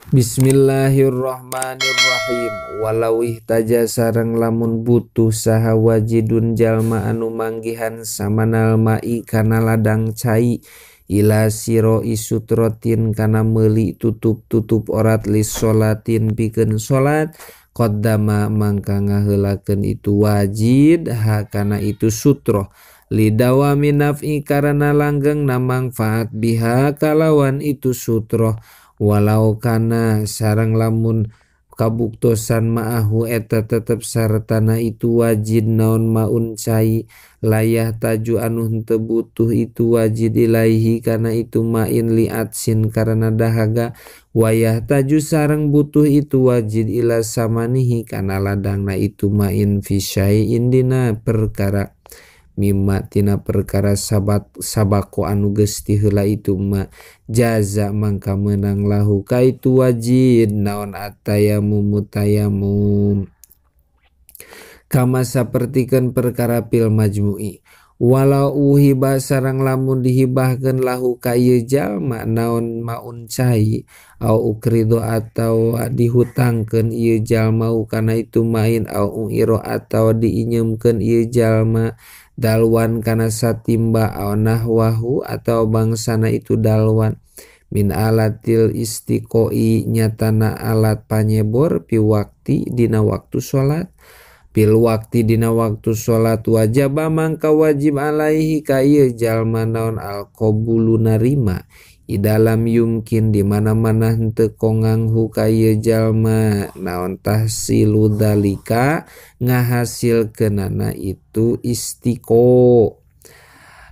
Bismillahirrahmanirrahim. Walau ihtaja sareng lamun butuh saha wajidun jalma anu manggihan samanal mai kana ladang cai ila siro isutrotin kana meuli tutup-tutup orat lis sholatin pikeun salat qaddama mangka ngaheulakeun itu wajid ha kana itu sutro lidawami naf'i karana langgeng na manfaat biha kalawan itu sutro walau kana sareng lamun kabuktosan ma'ahu eta tetep sartana itu wajid naon maun cai layah taju anu henteu butuh itu wajid ilaihi kana itu main liatsin karena dahaga wayah taju sareng butuh itu wajid ila samanihi kana ladangna itu main fi syai'in dina perkara mimma tina perkara sabako anu geus ti heula itu ma jaza mangka menang lahu ka itu wajid naon atayamum mutayamum kama sapertikeun perkara pil majmu'i walau uhiba sareng lamun dihibahkeun lahu ka ieu jalma naon maun cai au ukrido atau dihutangkeun ieu jalma kana itu main au iro atau diinyeumkeun ieu jalma dalwan kana satimba au nahwahu atau bangsana itu dalwan min alatil istiqoi nyatana alat panyebor pi wakti dina waktu salat pil wakti dina waktu salat wajaba mangka wajib alaihi ka ieu jalma naon al qabulu narima idalam yumkin di mana-mana henteu konganghu ka ieu jalma naon tahsilu dalika ngahasilkeunana itu istiqo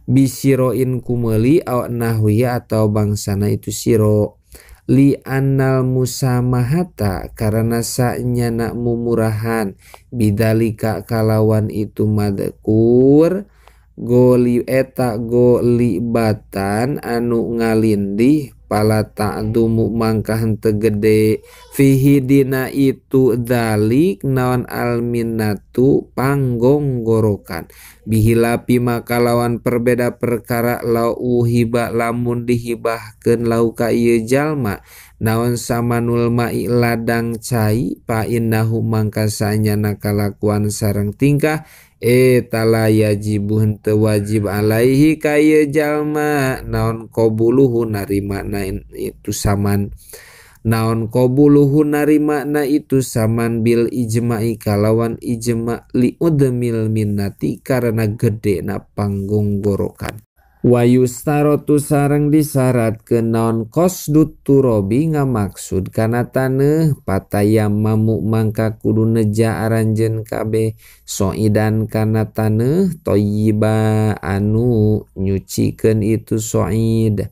bisiroin kumeuli au nahwi atau bangsana itu siro li annal musamahata karena sanyana mumurahan bidalika kalawan itu madkur goli eta golibatan anu ngalindih pala ta'dumu mangka henteu gede fihi dina itu dalik naon alminatu panggonggorokan bihilapi makalawan perbeda perkara lau uhiba lamun dihibahkeun lau ka ieu jalma naon samanul mai ladang cai pa innahu mangka sanyana kalakuan sareng tingkah tala yajibu henteu wajib alaihi ka ieu jalma naon qabuluhu narimana itu saman naon qabuluhu narimana itu saman bil ijma'i kalawan ijma' li udmil minnati karena gede na panggonggorokan wa yustarotu sareng disyaratkeun naon qasdut turobi ngamaksud kana taneuh patayammamu mangka kudu neja aranjeun kabeh soidan kana taneuh thayyiba anu nyucikeun itu soid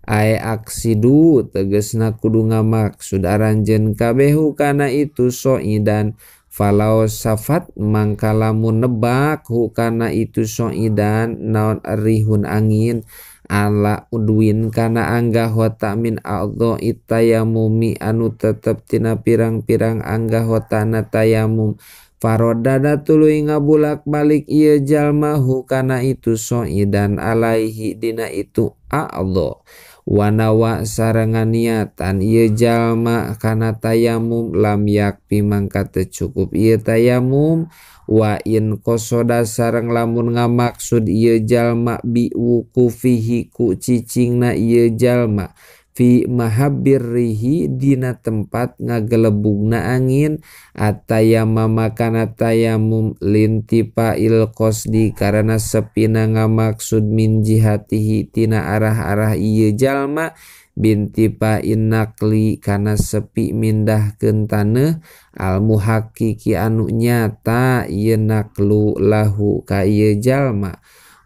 ai aksidu tegasna kudu ngamaksud aranjeun kabeh kana itu soidan falau safat mangka lamun nebak hukana itu soidan naon rihun angin ala udwin kana anggahota min a'dho itayamumi anu tetep tina pirang-pirang anggahotana tayamum farodada tuluy ngabulak balik ieu jalma hukana itu soidan alaihi dina itu a'dho wanawa sarangan niatan ieu jalma kana tayamum lam yakfi mangka teu cukup ieu tayamum wa in qasoda sareng lamun ngamaksud ieu jalma bi wuqufihi ku cicingna ieu jalma fi mahabbir rihi dina tempat ngagelebugna angin atayamama kana tayamum lintipa il qasdi karena sepina ngamaksud min jihatihi tina arah-arah ieu jalma bintipa innakli kana sepi mindahkeun taneuh al muhaqqiqi anu nyata ieu naklu lahu ka ieu jalma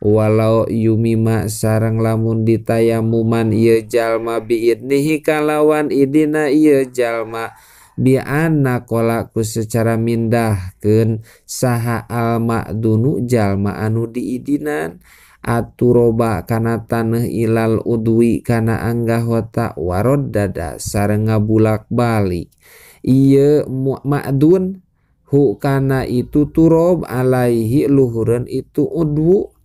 walau yumima sareng lamun ditayamuman ieu jalma biidnihi kalawan idina ieu jalma bi anna qolaku secara mindahkeun saha al ma'dunu jalma anu diidinan aturoba kana taneuh ilal udwi kana anggahota waroddada sareng ngabulak balik ieu ma'dun hu kana itu turob alaihi luhureun itu udwu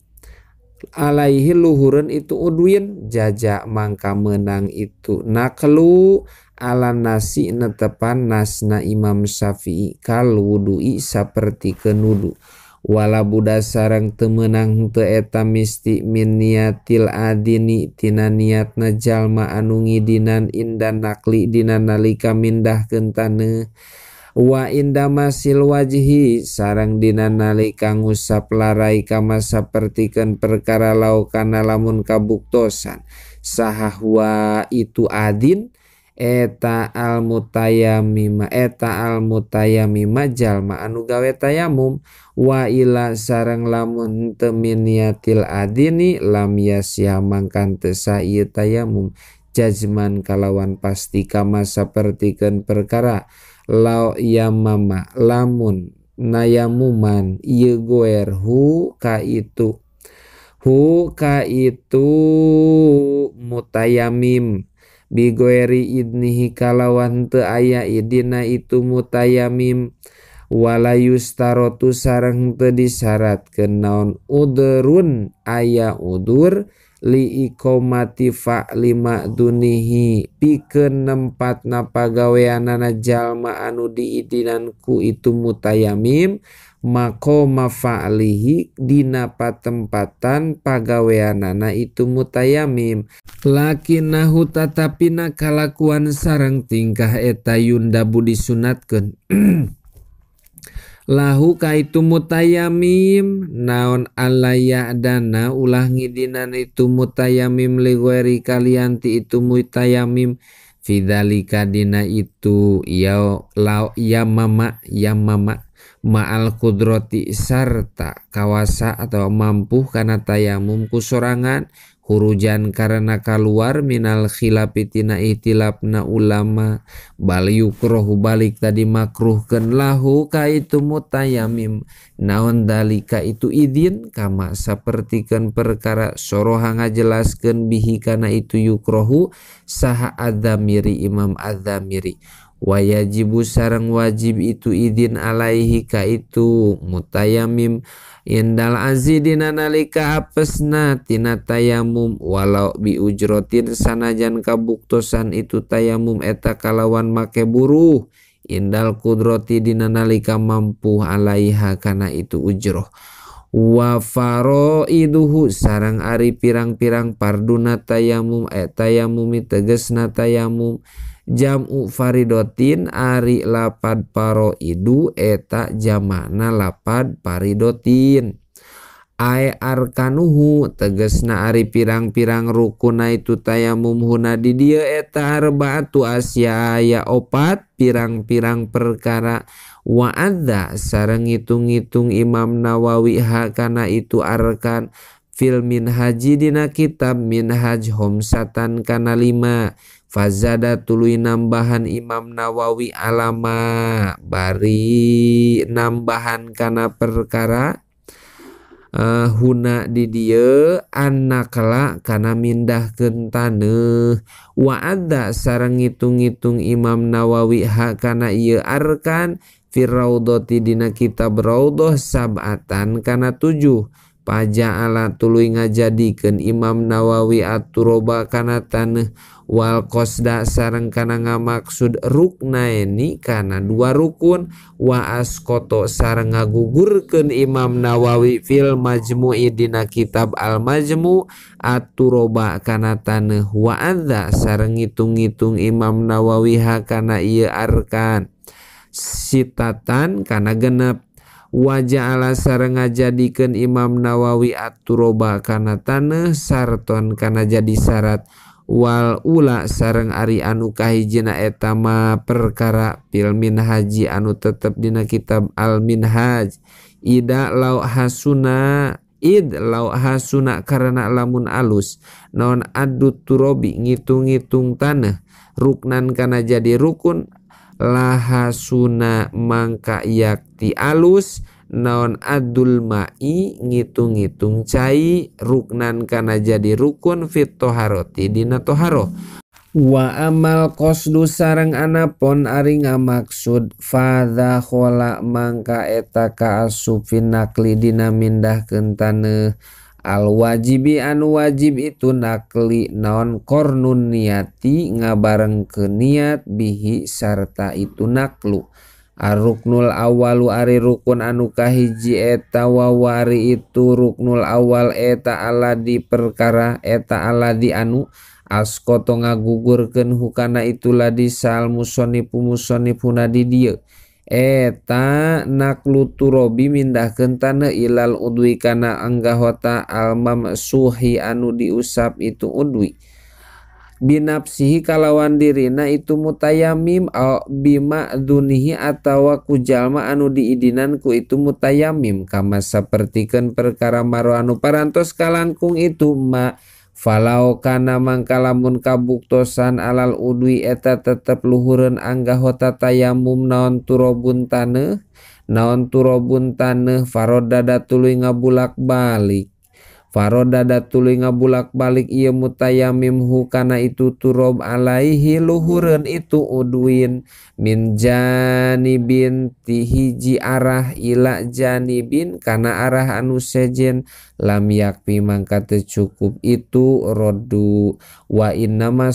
alaihi luhureun itu udwin jaja mangka menang itu naklu ala nasi netepan nasna Imam Syafi'i kal wudu'i sapertikeun wudu. Wala budak sareng temenang teu eta misti min niatil adini tina niatna jalma anu ngidinan indan nakli dina nalika mindahkeun taneuh. Wa inda masil wajhi sareng dina nalika ngusap larai kama sapertikeun perkara laukana lamun kabuktosan. Sahahwa itu adin eta al mutayammima jalma anu gawe tayamum. Wa ila sareng lamun teu min niatil adini lam yasya mangkan teu sah ieu tayamum jazman kalawan pasti kama sapertikeun perkara lau yamama lamun nayamuman ieu goer hu ka itu mutayamim bigoeri idnihi kalawan teu aya idina itu mutayamim. Walayus tarotu sareng teu disyaratkeun naon udurun aya udur li iqomati fa'li ma'dunihi pikeun nempatna pagaweanana jalma anu diidinan ku itu mutayamim maqoma fa'lihi dina patempatan pagaweanana itu mutayamim. Lakinahu tatapina kalakuan sareng tingkah eta yundabu disunatkeun lahu kaitu mutayamim naon alaya dana ulah ngidinan itu mutayamim ligweri kalian ti itu mutayamim fidzalika dina itu yamama ma'al kudrati sarta kawasa atau mampu kana tayamum kusorangan hurujan karena keluar minal khilafi tina ihtilafna ulama bal yukrohu balik tadi makruhkeun lahu ka itu mutayamim naon dalika itu idin kama sapertikeun perkara soroha ngajelaskeun bihi kana itu yukrohu saha adzamiri Imam Adzamiri. Wayajibu sareng wajib itu idin alaihi ka itu mutayamim indal azidina nalika apesna tina tayamum walau bi ujrotin sanajan kabuktosan itu tayamum eta kalawan make buruh indal kudroti dina nalika mampu alaiha kana itu ujroh. Wa faraiduhu sareng ari pirang-pirang parduna tayamum tayamumi tegesna tayamum jam'u faridotin ari lapad paraidu eta jamana lapad paridotin. Ai arkanuhu tegesna ari pirang-pirang rukuna itu tayamum huna di dieu eta arbaatu asya aya opat pirang-pirang perkara. Wa adza sareng ngitung-ngitung Imam Nawawi hakana itu arkan fil minhaji dina kitab minhaj homsatan kana 5. Fazada tuluy nambahan Imam Nawawi alama bari nambahan kana perkara huna di dieu annakala kana mindahkeun taneuh. Wa adza sareng ngitung-ngitung Imam Nawawi hakana ieu arkan firraudati dina kitab raudhah sab'atan kana 7. Paja'ala tuluy ngajadikeun Imam Nawawi aturoba kana taneuh wal qasda sareng kana ngamaksud ruknaini kana 2 rukun. Wa asqoto sareng ngagugurkeun Imam Nawawi fil majmu'i dina kitab al majmu' aturoba kana taneuh. Wa adza sareng ngitung-ngitung Imam Nawawi hakana ieu arkan sitatan kana 6. Waja'ala sareng ngajadikeun Imam Nawawi aturoba kana taneuh sarton kana jadi syarat. Wal ula sareng ari anu kahijina eta ma perkara fil minhaji anu tetep dina kitab al minhaj id lau hasuna karena lamun alus naon adut turobi ngitung-ngitung taneuh ruknan kana jadi rukun lahasuna mangka yakti alus naon adul ma'i ngitung-ngitung cai ruknan kana jadi rukun fit toharoti dina toharoh. Wa amal qasdu sareng anapun ari ngamaksud fadha khola mangka eta kaasub fin nakli dina mindahkeun taneuh al wajibi anu wajib itu nakli naon kornun niati ngabarengkeun niat bihi sarta itu naklu. Ruknul awalu ari rukun anu kahiji eta wawari itu ruknul awal eta aladi perkara eta aladi anu askoto ngagugurkeun hukana itulah disal musonifu musonifuna di dieu eta naklu turobi mindahkeun taneuh ilal udwi kana anggahota al mamsuhi anu diusap itu udwi binapsihi kalawan dirina itu mutayamim au bima dunihi atawa ku jalma anu diidinan ku itu mutayamim kama sapertikeun perkara maro anu parantos kalangkung itu ma falau kana mangkalamun kabuktosan alal udwi eta tetep luhureun anggahota tayamum naon turobun taneuh farodada tuluy ngabulak balik farodada tuluy ngabulak balik ieu mutayamim hukana itu turob alaihi luhureun itu udwin min janibin ti hiji arah ila janibin kana arah anu sejen lam yakfi mangka teu cukup itu rodu wa innama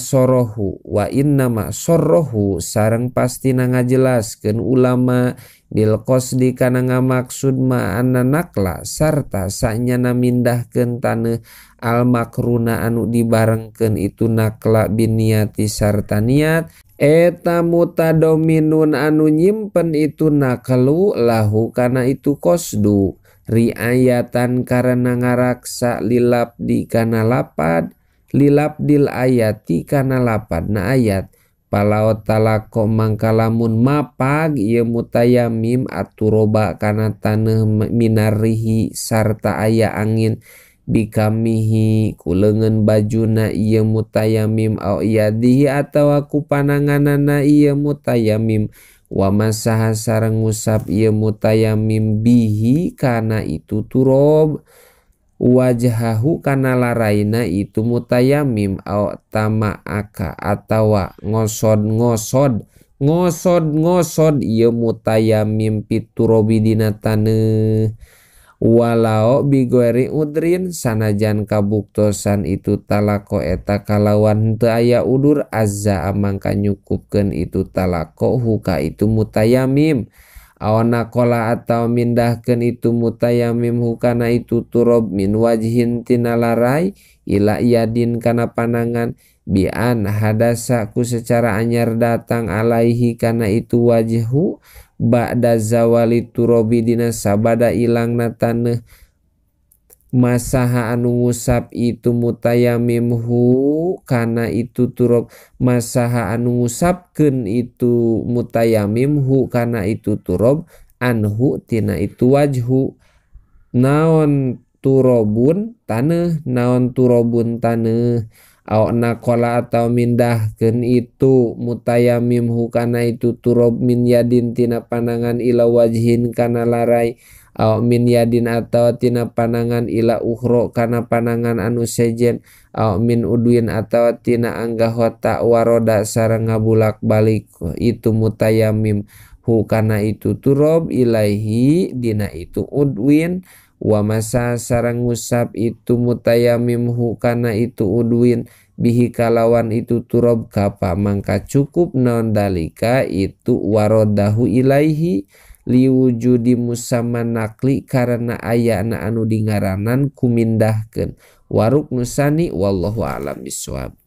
sorohu sareng pastina ngajelaskeun ulama bil qasdi kana ngamaksud ma'ana nakla sarta sanyana mindahkeun taneuh al makruna anu dibarengkeun itu nakla biniati sarta niat eta mutadominun anu nyimpen itu naklu lahu kana itu qasdu riayatan karena ngaraksa lilabdi kana lapad lilabdil ayati kana lapad na ayat palaut talako mangkalamun mapag ieu mutayamim aturoba kana taneuh minarihi sarta aya angin bikamihi kuleungeun bajuna ieu mutayamim au yadihi atawa ku pananganana ieu mutayamim wa masaha sareng ngusap ieu mutayamim bihi kana itu turob wajhahu kana laraina itu mutayamim au tamaaka atawa ngosod ieu mutayamim piturobi dina taneuh walau bigori udrin sanajan kabuktosan itu talako eta kalawan teu aya udur azza mangka nyukupkeun itu talako huka itu mutayamim awana kola atau mindahkeun itu mutayamim hukana itu turob min wajhin tina larai ila yadin kana panangan bian hadasa ku secara anyar datang alaihi kana itu wajhu ba'da zawali turobi dina sabada ilangna taneuh masaha anu ngusap itu mutayamim hu kana itu turob masaha anu ngusapkeun itu mutayamim hu kana itu turob anhu tina itu wajhu naon turobun taneuh au nakola atau mindahkeun itu mutayamim hu kana itu turob min yadin tina panangan ila wajhin kana larai au min yadin atau tina panangan ila ukhro kana panangan anu sejen au min udwin atau tina anggahota waroda sareng ngabulak balik itu mutayamim hu kana itu turob ilaihi dina itu udwin wa masa sareng ngusap itu mutayamim hu kana itu udwin bihi kalawan itu turob kapa mangka cukup naon dalika itu warodahu ilaihi liwujudi musamman nakli karena ayana anu dingaranan kumindahkeun waruk nusani wallahu alam bisawab.